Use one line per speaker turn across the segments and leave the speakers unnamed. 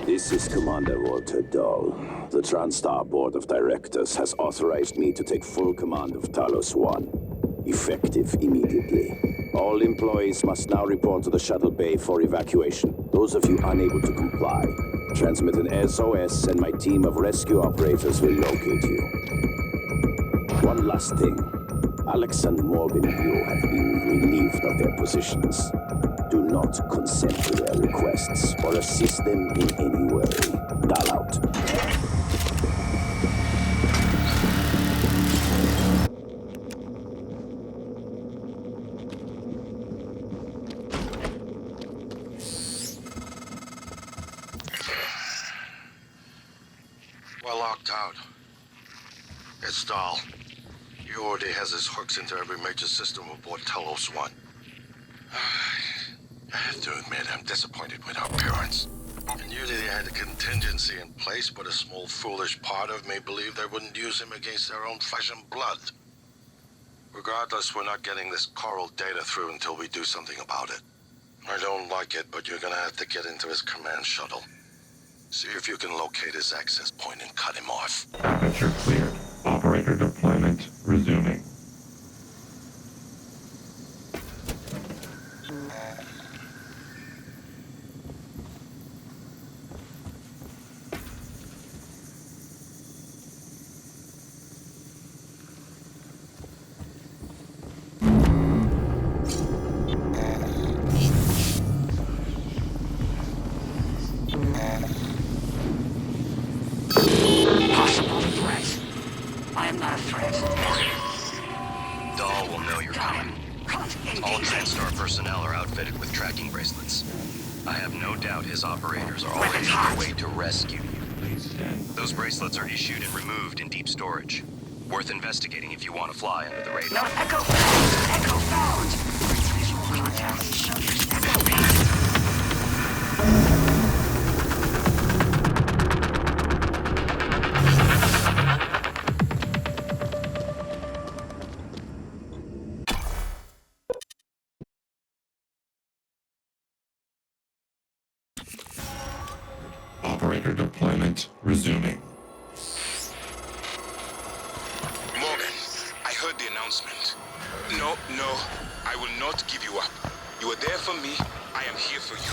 This is Commander Walter Dahl. The TranStar Board of Directors has authorized me to take full command of Talos I, effective immediately. All employees must now report to the Shuttle Bay for evacuation. Those of you unable to comply, transmit an SOS and my team of rescue operators will locate you. One last thing. Alex and Morgan Yu have been relieved of their positions. Do not consent to their requests or assist them in any way. Dahl out.
We're locked out. It's Dahl. He already has his hooks into every major system aboard Talos I. I have to admit, I'm disappointed with our parents. I knew they had a contingency in place, but a small foolish part of me believed they wouldn't use him against their own flesh and blood. Regardless, we're not getting this coral data through until we do something about it. I don't like it, but you're gonna have to get into his command shuttle. See if you can locate his access point and cut him off.
Aperture cleared. Operator deployment resuming.
Dahl will know you're coming. All TranStar personnel are outfitted with tracking bracelets. I have no doubt his operators are already on their way to rescue you. Those bracelets are issued and removed in deep storage. Worth investigating if you want to fly under the radar.
No, Echo found! Echo found! Visual contact. Show your Echo beam.
Operator deployment resuming.
Morgan, I heard the announcement. No, I will not give you up. You are there for me, I am here for you.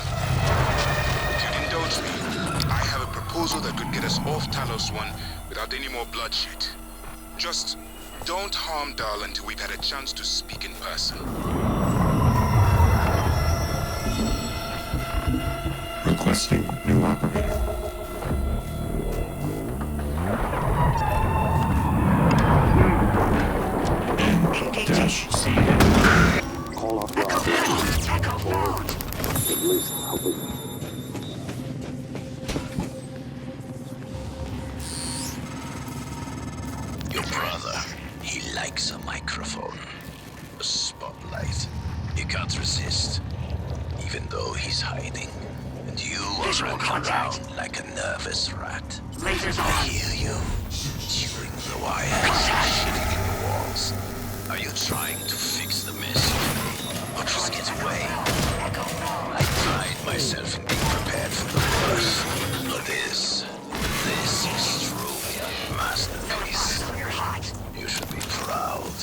If you'd indulge me, I have a proposal that could get us off Talos I without any more bloodshed. Just don't harm Dahl until we've had a chance to speak in person.
Requesting new operator. N-C.
Call off your operation. Or at least help us.
Your brother, he likes a microphone. A spotlight. He can't resist. Even though he's hiding. And you are running around like a nervous rat.
Lasers
I
on.
hear you. Chewing the wires. Shitting in the walls. Are you trying to fix the mess? Or just get away? I pride myself in being prepared for the worst. But this is truly a masterpiece. You should be proud.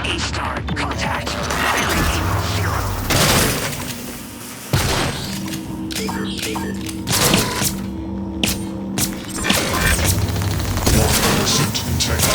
A-star, contact. Violating
100% intact.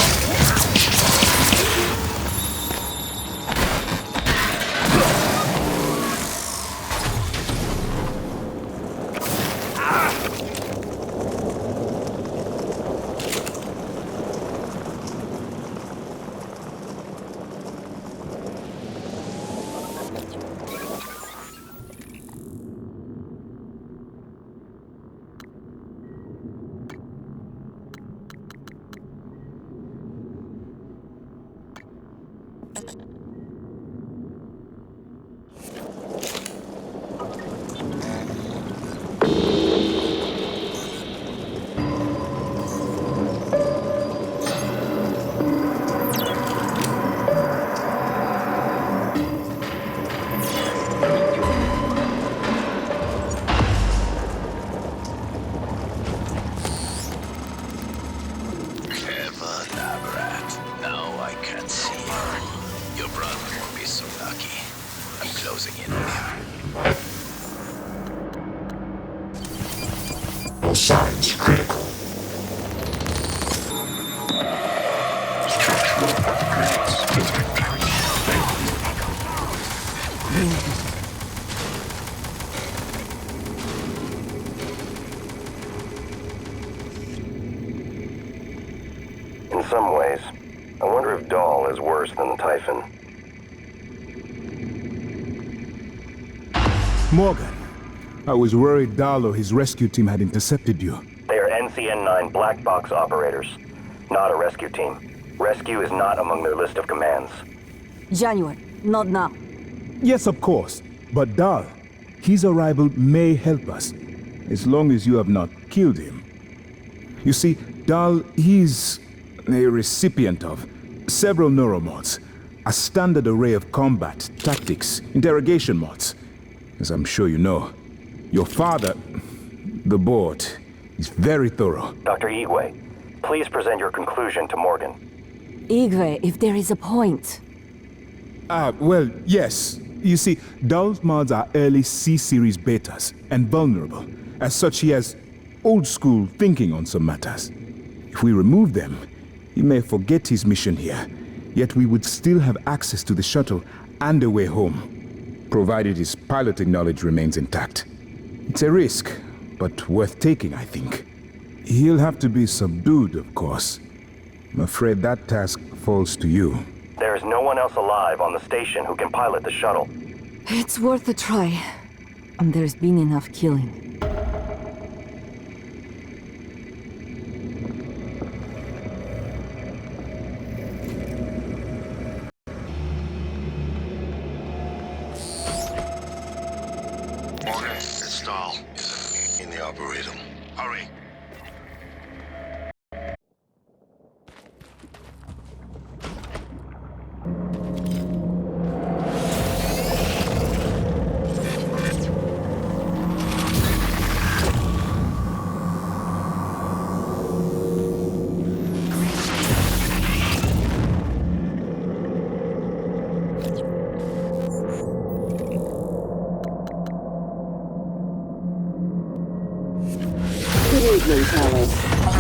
your brother won't be so lucky. I'm closing in on him.
All signs critical.
In some ways, I wonder if Dahl is worse than the Typhon.
Morgan, I was worried Dahl or his rescue team had intercepted you.
They are NCN-9 black box operators, not a rescue team. Rescue is not among their list of commands.
January, not now.
Yes, of course. But Dahl, his arrival may help us, as long as you have not killed him. You see, Dahl, he's a recipient of several neuromods, a standard array of combat, tactics, interrogation mods. As I'm sure you know, your father, the board, is very thorough.
Dr. Igwe, please present your conclusion to Morgan.
Igwe, if there is a point.
Well, yes. You see, Dahl's mods are early C-series betas and vulnerable. As such, he has old-school thinking on some matters. If we remove them, he may forget his mission here, yet we would still have access to the shuttle and a way home, provided his piloting knowledge remains intact. It's a risk, but worth taking, I think. He'll have to be subdued, of course. I'm afraid that task falls to you.
There is no one else alive on the station who can pilot the shuttle.
It's worth a try. And there's been enough killing.
Morgan, it's Dahl. In the Arboretum. Hurry.
Good evening, Talos.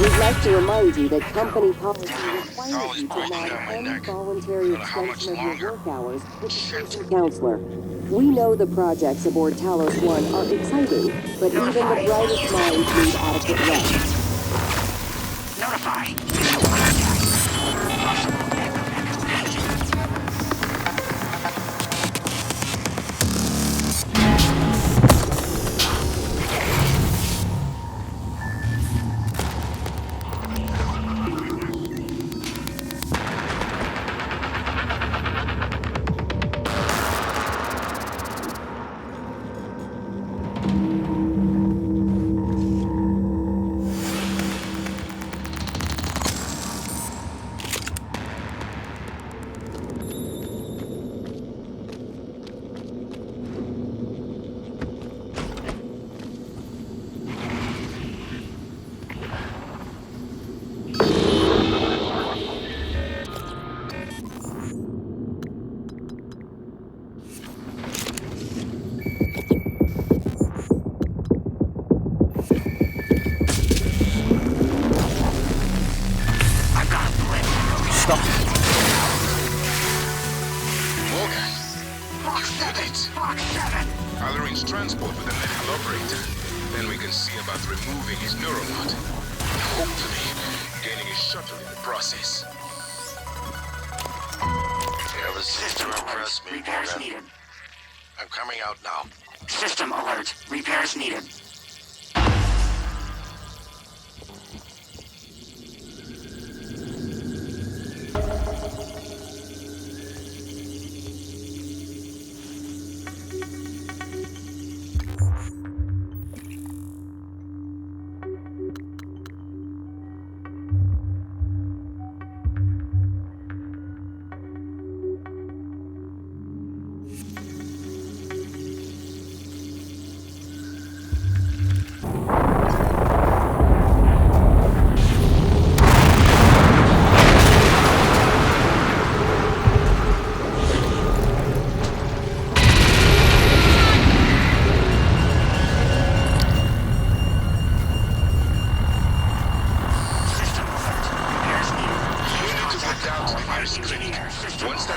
We'd like to remind you that company policy requires you to log any voluntary extension of your work hours with the station counselor. We know the projects aboard Talos I are exciting, but even the brightest minds need adequate rest.
Notify.
I'll arrange transport with the medical operator. Then we can see about removing his Neuromod. And hopefully, gaining his shuttle in the process.
You have a system to impress me,
Repairs
Morgan.
needed.
I'm coming out now.
System alert. Repairs needed.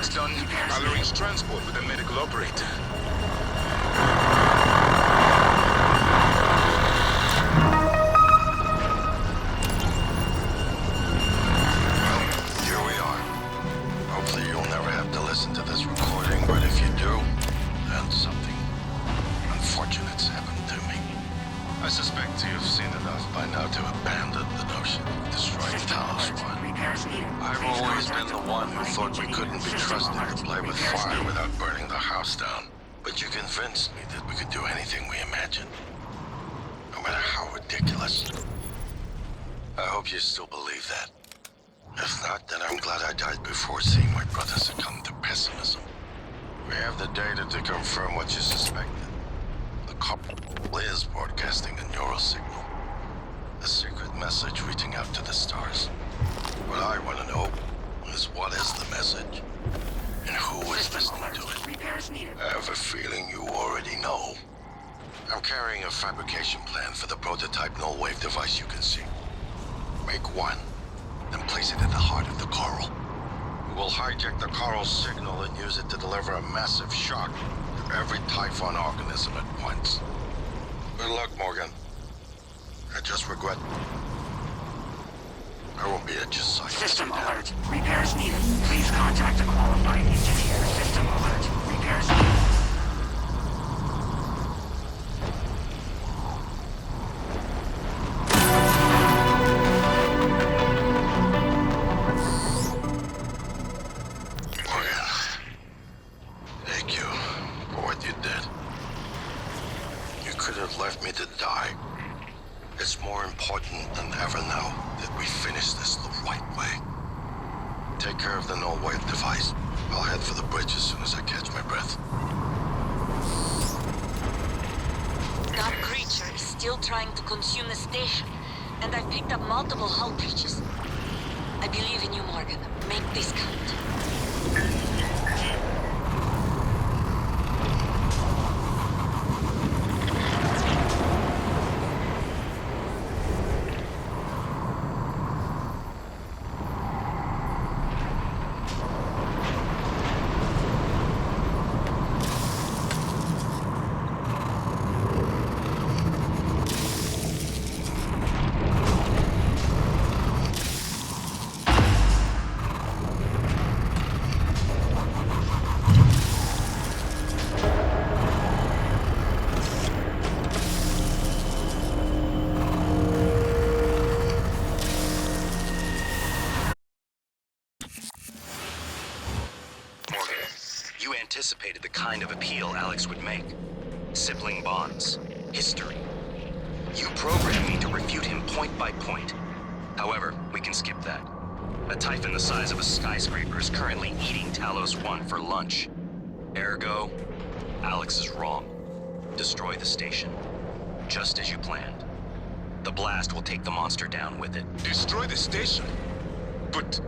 that's done, I'll arrange transport with the medical operator.
Here we are. Hopefully you'll never have to listen to this recording, but if you do, then something unfortunate's happened to me. I suspect you've seen enough by now to abandon the notion of destroying Talos I. I've always been the one who thought we couldn't be trusted to play with fire without burning the house down. But you convinced me that we could do anything we imagined, no matter how ridiculous. I hope you still believe that. If not, then I'm glad I died before seeing my brother succumb to pessimism. We have the data to confirm what you suspected. The couple is broadcasting a neural signal. A secret message reaching out to the stars. What I want to know is what is the message, and who is listening to it. I have a feeling you already know. I'm carrying a fabrication plan for the prototype null-wave device you can see. Make one, then place it at the heart of the coral. We will hijack the coral signal and use it to deliver a massive shock to every Typhon organism at once. Good luck, Morgan. I just regret I won't be at your side.
System alert. Repairs needed. Please contact a qualified engineer. System alert. Repairs needed.
Morgan, thank you for what you did. You could have left me to die. It's more important than ever now that we finish this the right way. Take care of the null-wave device. I'll head for the bridge as soon as I catch my breath.
That creature is still trying to consume the station, and I've picked up multiple hull breaches. I believe in you, Morgan. Make this count.
Anticipated the kind of appeal Alex would make. Sibling bonds. History. You programmed me to refute him point by point. However, we can skip that. A Typhon the size of a skyscraper is currently eating Talos I for lunch. Ergo, Alex is wrong. Destroy the station. Just as you planned. The blast will take the monster down with it.
Destroy the station? But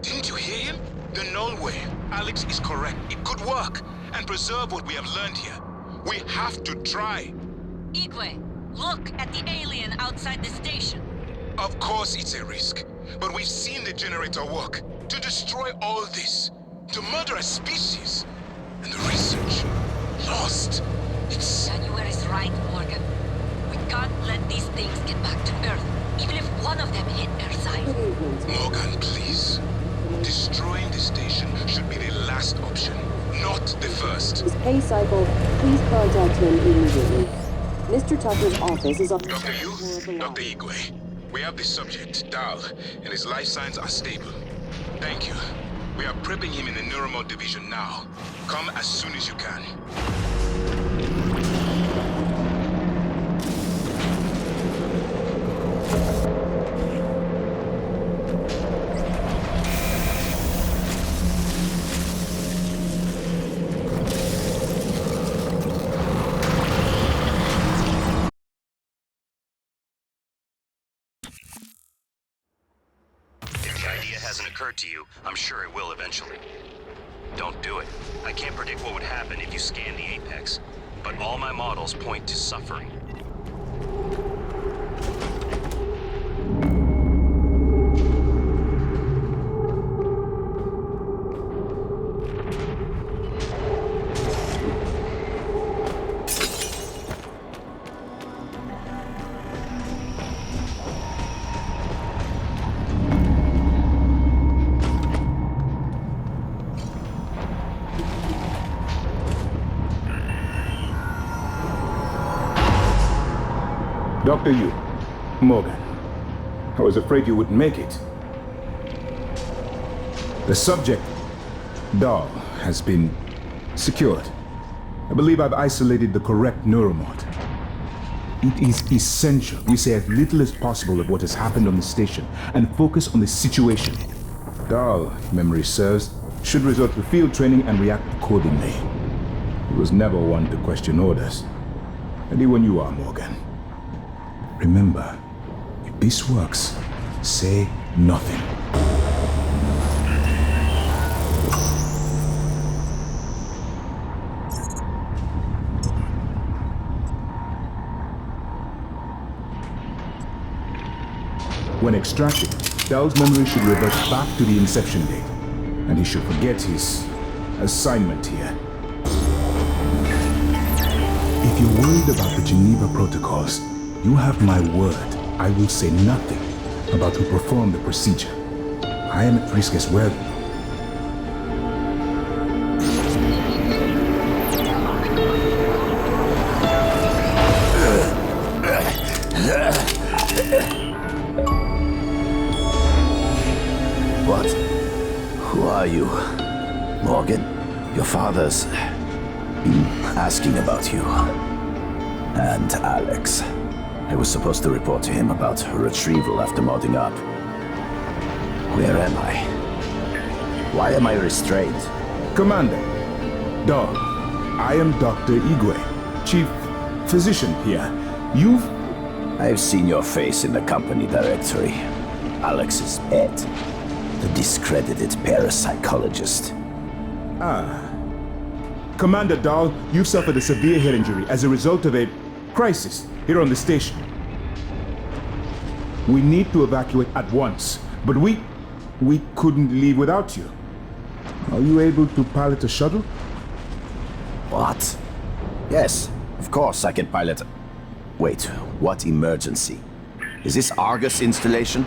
didn't you hear him? The null wave. Alex is correct. It could work and preserve what we have learned here. We have to try.
Igwe, look at the alien outside the station.
Of course it's a risk, but we've seen the generator work. To destroy all this, to murder a species, and the research lost. It's...
January is right, Morgan. We can't let these things get back to Earth, even if one of them hit Earthside.
Morgan, please. Destroying the station should be the last option, not the first.
His pay cycle, please contact him immediately. Mr. Tucker's office is on the
Dr.
second floor of the
Dr.
lobby.
Igwe, we have the subject, Dahl, and his life signs are stable. Thank you. We are prepping him in the Neuromod division now. Come as soon as you can.
Hasn't occurred to you, I'm sure it will eventually. Don't do it. I can't predict what would happen if you scan the Apex, but all my models point to suffering.
Dr. Yu, Morgan, I was afraid you wouldn't make it. The subject, Dahl, has been secured. I believe I've isolated the correct Neuromod. It is essential we say as little as possible of what has happened on the station and focus on the situation. Dahl, if memory serves, should resort to field training and react accordingly. He was never one to question orders. Ready when you are, Morgan. Remember, if this works, say nothing. When extracted, Dahl's memory should revert back to the inception date, and he should forget his assignment here. If you're worried about the Geneva protocols, you have my word. I will say nothing about who performed the procedure. I am at risk as well.
What? Who are you? Morgan, your father's been asking about you. And Alex. I was supposed to report to him about her retrieval after modding up. Where am I? Why am I restrained?
Commander, Dahl, I am Dr. Igwe, Chief Physician here.
I've seen your face in the company directory. Alex's pet. The discredited parapsychologist.
Commander Dahl, you've suffered a severe head injury as a result of a crisis here on the station. We need to evacuate at once, but we couldn't leave without you. Are you able to pilot a shuttle?
What? Yes, of course I can pilot. Wait, what emergency? Is this Argus installation?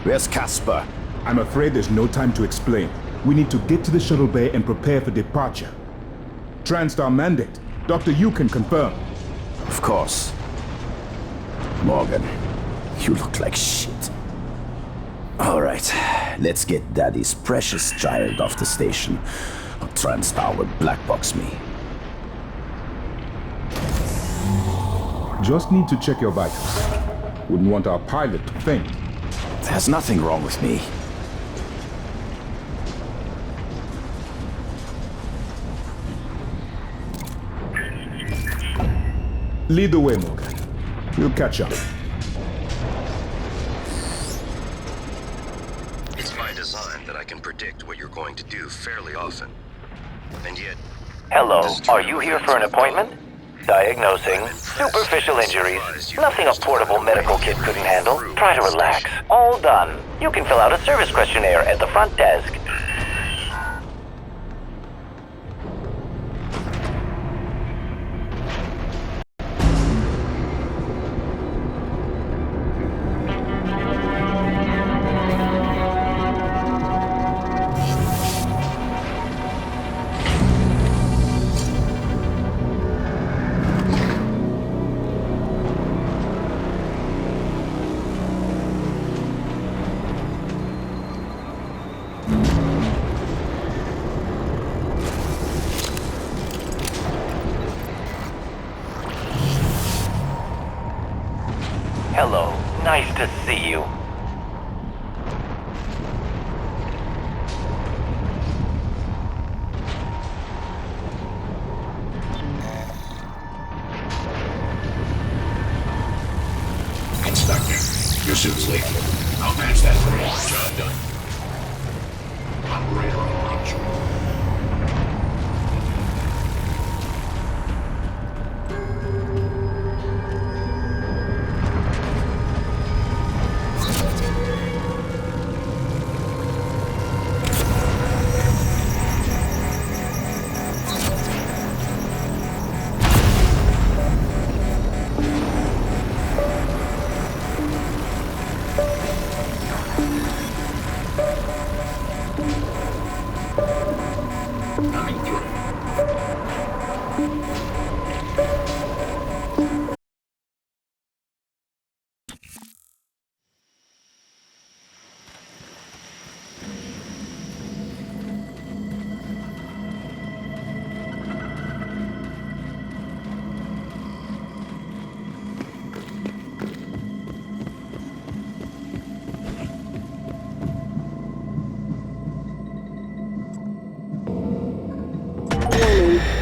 Where's Casper?
I'm afraid there's no time to explain. We need to get to the Shuttle Bay and prepare for departure. TranStar mandate. Dr. Yu can confirm.
Of course. Morgan, you look like shit. All right, let's get Daddy's precious child off the station, or TranStar will blackbox me.
Just need to check your vitals. Wouldn't want our pilot to faint.
There's nothing wrong with me.
Lead the way, Morgan. We'll catch up.
It's by design that I can predict what you're going to do fairly often. And yet...
Hello, are you here for an appointment? Diagnosing superficial injuries. Nothing a portable medical kit couldn't handle. Try to relax. All done. You can fill out a service questionnaire at the front desk. Hello, nice to see you.
Inspector, your suit's leaking. I'll patch that for you. Job done. Operator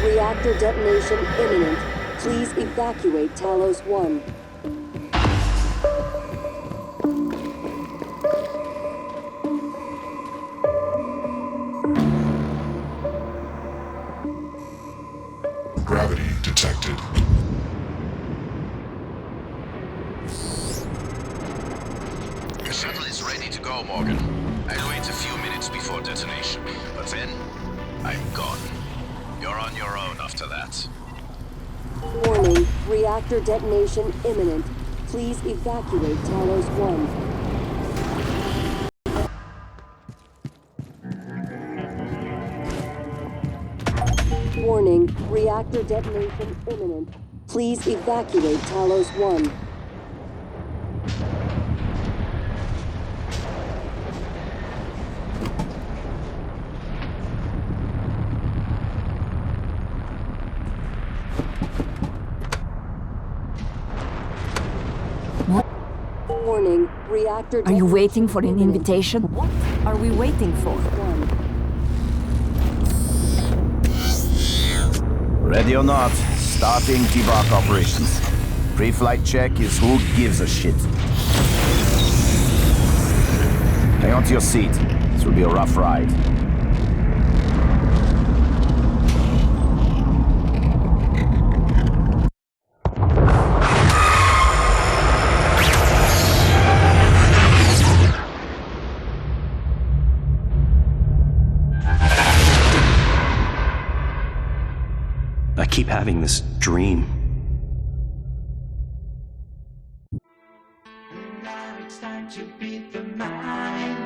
Reactor detonation imminent. Please evacuate Talos I.
Gravity detected.
The shuttle is ready to go, Morgan. I'll wait a few minutes before detonation, but then I'm gone. You're on your own after that.
Warning, reactor detonation imminent. Please evacuate Talos I. Warning, reactor detonation imminent. Please evacuate Talos I. Warning, reactor
Are you waiting for an invitation? What are we waiting for?
Ready or not, starting debark operations. Pre-flight check is who gives a shit. Hang on to your seat. This will be a rough ride.
I keep having this dream.
Now it's time to beat the mind.